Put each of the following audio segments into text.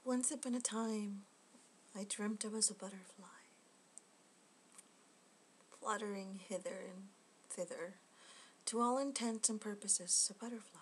Once upon a time, I dreamt I was a butterfly, fluttering hither and thither, to all intents and purposes, a butterfly.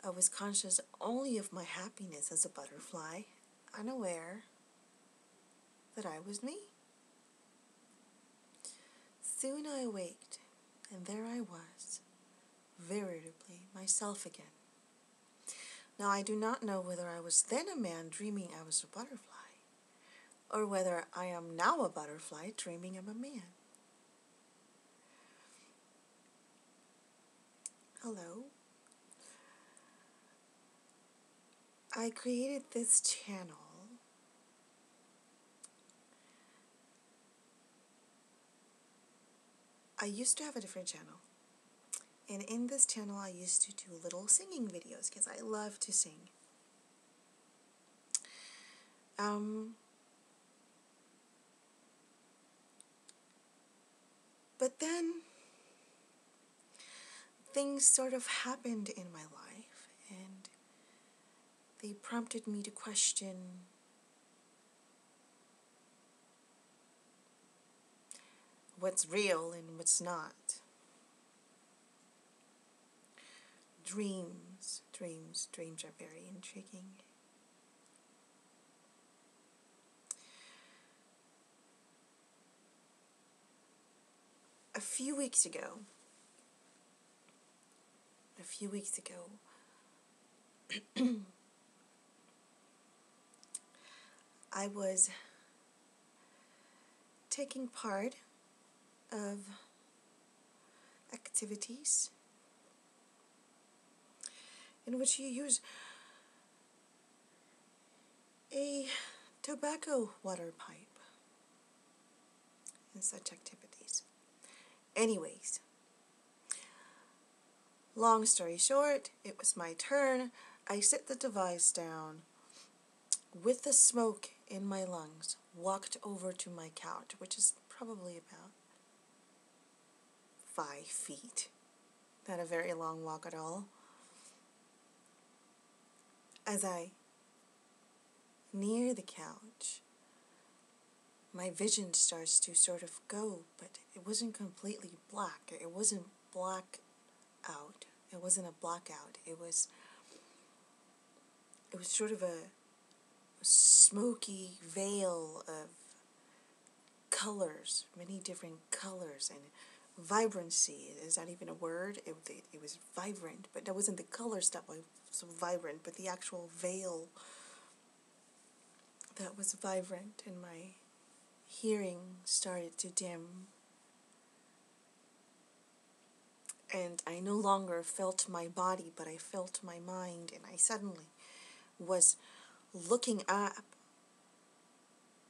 I was conscious only of my happiness as a butterfly, unaware that I was me. Soon I awaked, and there I was, veritably myself again. Now I do not know whether I was then a man dreaming I was a butterfly, or whether I am now a butterfly dreaming I'm a man. Hello. I created this channel I used to have a different channel, and in this channel I used to do little singing videos because I love to sing. But then things sort of happened in my life, and they prompted me to question what's real and what's not. Dreams are very intriguing. A few weeks ago, I was taking part of activities in which you use a tobacco water pipe in such activities. Anyways, long story short, it was my turn. I set the device down with the smoke in my lungs, walked over to my couch, which is probably about 5 feet. Not a very long walk at all. As I near the couch, my vision starts to sort of go, but it wasn't completely black. It wasn't black out. It wasn't a blackout. It was sort of a smoky veil of colors, many different colors, and vibrancy. Is that even a word? It was vibrant, but that wasn't the color stuff that was so vibrant, but the actual veil that was vibrant, and my hearing started to dim. And I no longer felt my body, but I felt my mind, and I suddenly was looking up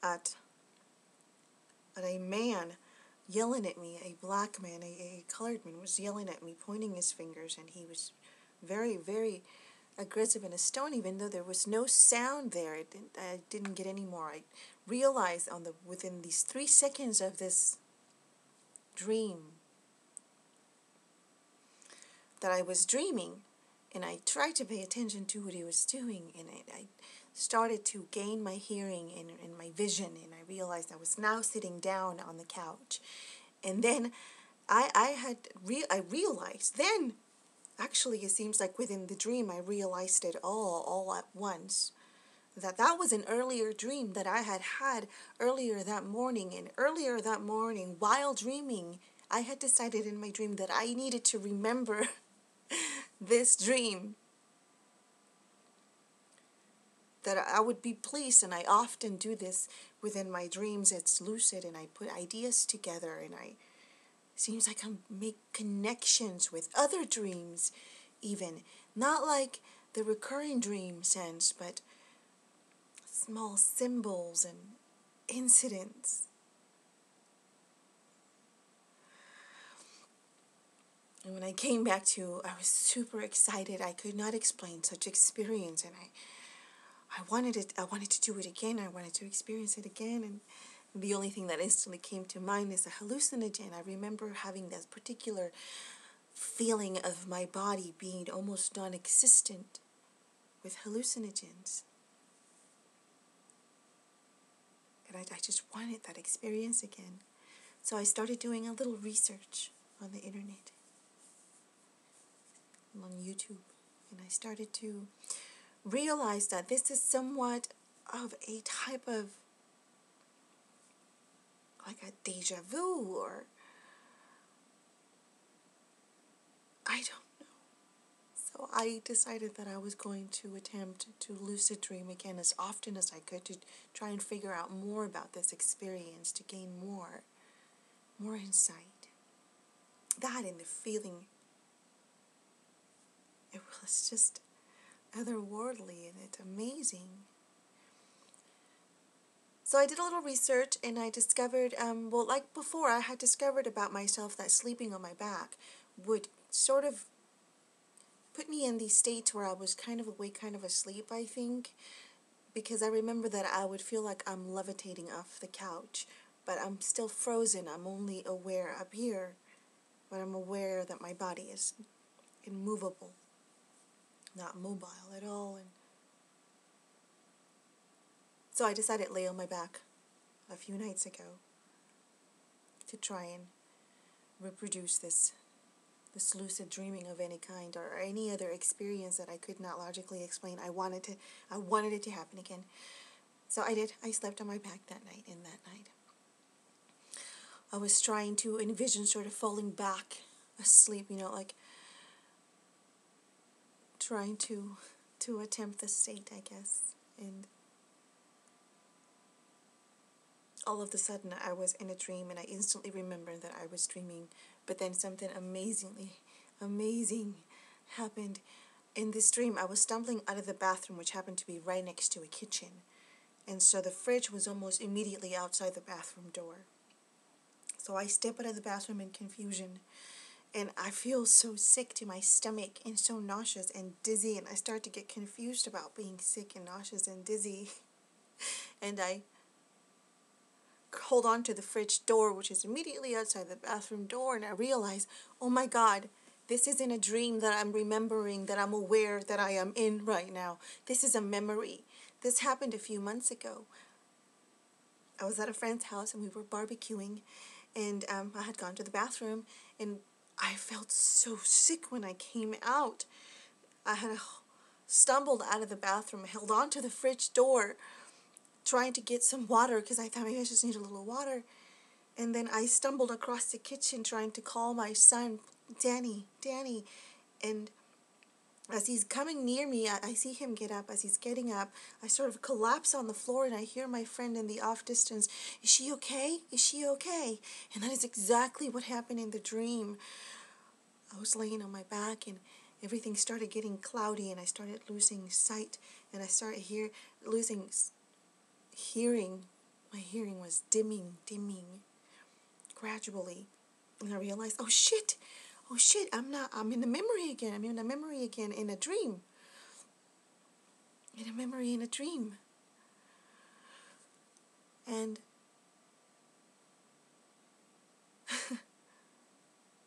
at a man yelling at me, a black man, a colored man was yelling at me, pointing his fingers, and he was very, very aggressive and a stone, even though there was no sound there. I didn't get any more. I realized within these 3 seconds of this dream that I was dreaming, and I tried to pay attention to what he was doing, and I started to gain my hearing and my vision, and I realized I was now sitting down on the couch. And then I realized then, actually it seems like within the dream I realized it all at once, that was an earlier dream that I had earlier that morning. And earlier that morning, while dreaming, I had decided in my dream that I needed to remember this dream, that I would be pleased, and I often do this within my dreams. It's lucid, and I put ideas together, and seems like I make connections with other dreams, even. Not like the recurring dream sense, but small symbols and incidents. And when I came back to, I was super excited. I could not explain such experience, and I wanted to do it again. I wanted to experience it again, and the only thing that instantly came to mind is a hallucinogen. I remember having that particular feeling of my body being almost non-existent with hallucinogens. And I just wanted that experience again. So I started doing a little research on the internet, on YouTube, and I started to realize that this is somewhat of a type of like a deja vu, or I don't know. So I decided that I was going to attempt to lucid dream again as often as I could to try and figure out more about this experience, to gain more insight. That and the feeling, it was just otherworldly, and it's amazing. So I did a little research, and I discovered, like before, I had discovered about myself that sleeping on my back would sort of put me in these states where I was kind of awake, kind of asleep, I think, because I remember that I would feel like I'm levitating off the couch, but I'm still frozen. I'm only aware up here, but I'm aware that my body is immovable, not mobile at all. And so I decided to lay on my back a few nights ago to try and reproduce this lucid dreaming of any kind, or any other experience that I could not logically explain. I wanted it to happen again. So I did. I slept on my back that night, and that night I was trying to envision sort of falling back asleep, like trying to attempt the state, I guess. And all of a sudden I was in a dream, and I instantly remembered that I was dreaming. But then something amazing happened. In this dream, I was stumbling out of the bathroom, which happened to be right next to a kitchen. And so the fridge was almost immediately outside the bathroom door. So I step out of the bathroom in confusion, and I feel so sick to my stomach and so nauseous and dizzy, and I start to get confused about being sick and nauseous and dizzy. And I hold on to the fridge door, which is immediately outside the bathroom door, and I realize, oh my God, this isn't a dream that I'm remembering, that I'm aware that I am in right now. This is a memory. This happened a few months ago. I was at a friend's house, and we were barbecuing, and I had gone to the bathroom, and I felt so sick when I came out. I had stumbled out of the bathroom, held on to the fridge door, trying to get some water, because I thought maybe I just need a little water. And then I stumbled across the kitchen trying to call my son, Danny. And as he's coming near me, I see him get up. As he's getting up, I sort of collapse on the floor, and I hear my friend in the off distance, "Is she okay? Is she okay?" And that is exactly what happened in the dream. I was laying on my back, and everything started getting cloudy, and I started losing sight, and I started losing hearing. My hearing was dimming gradually. And I realized, oh shit, I'm in the memory again. I'm in a memory again, in a dream. In a memory in a dream. And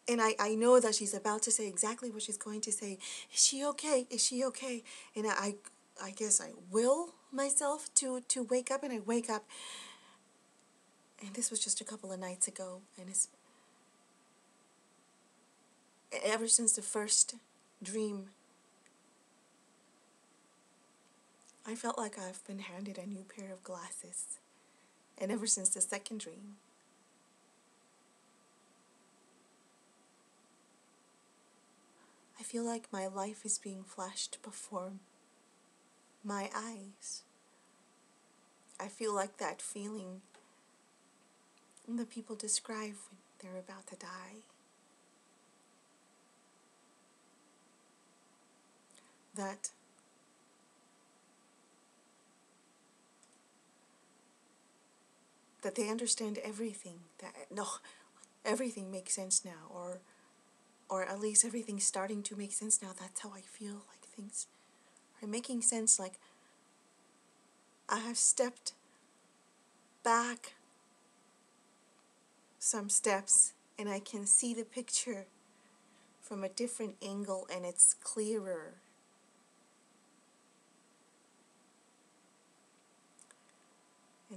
and I know that she's about to say exactly what she's going to say. Is she okay? Is she okay? And I guess I will myself to wake up, and I wake up. And this was just a couple of nights ago, and it's ever since the first dream, I felt like I've been handed a new pair of glasses. And ever since the second dream, I feel like my life is being flashed before my eyes. I feel like that feeling that people describe when they're about to die. That they understand everything, that no, everything makes sense now, or at least everything's starting to make sense now. That's how I feel, like things are making sense, like I have stepped back some steps, and I can see the picture from a different angle, and it's clearer.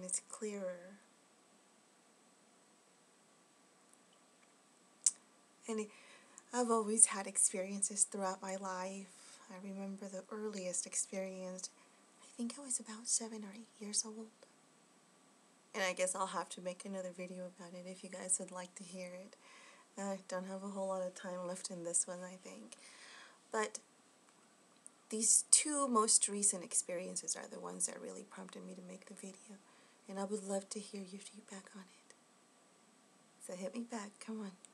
and it's clearer. And I've always had experiences throughout my life. I remember the earliest experience, I think I was about 7 or 8 years old. And I guess I'll have to make another video about it if you guys would like to hear it. I don't have a whole lot of time left in this one, I think. But these two most recent experiences are the ones that really prompted me to make the video. And I would love to hear your feedback on it. So hit me back, come on.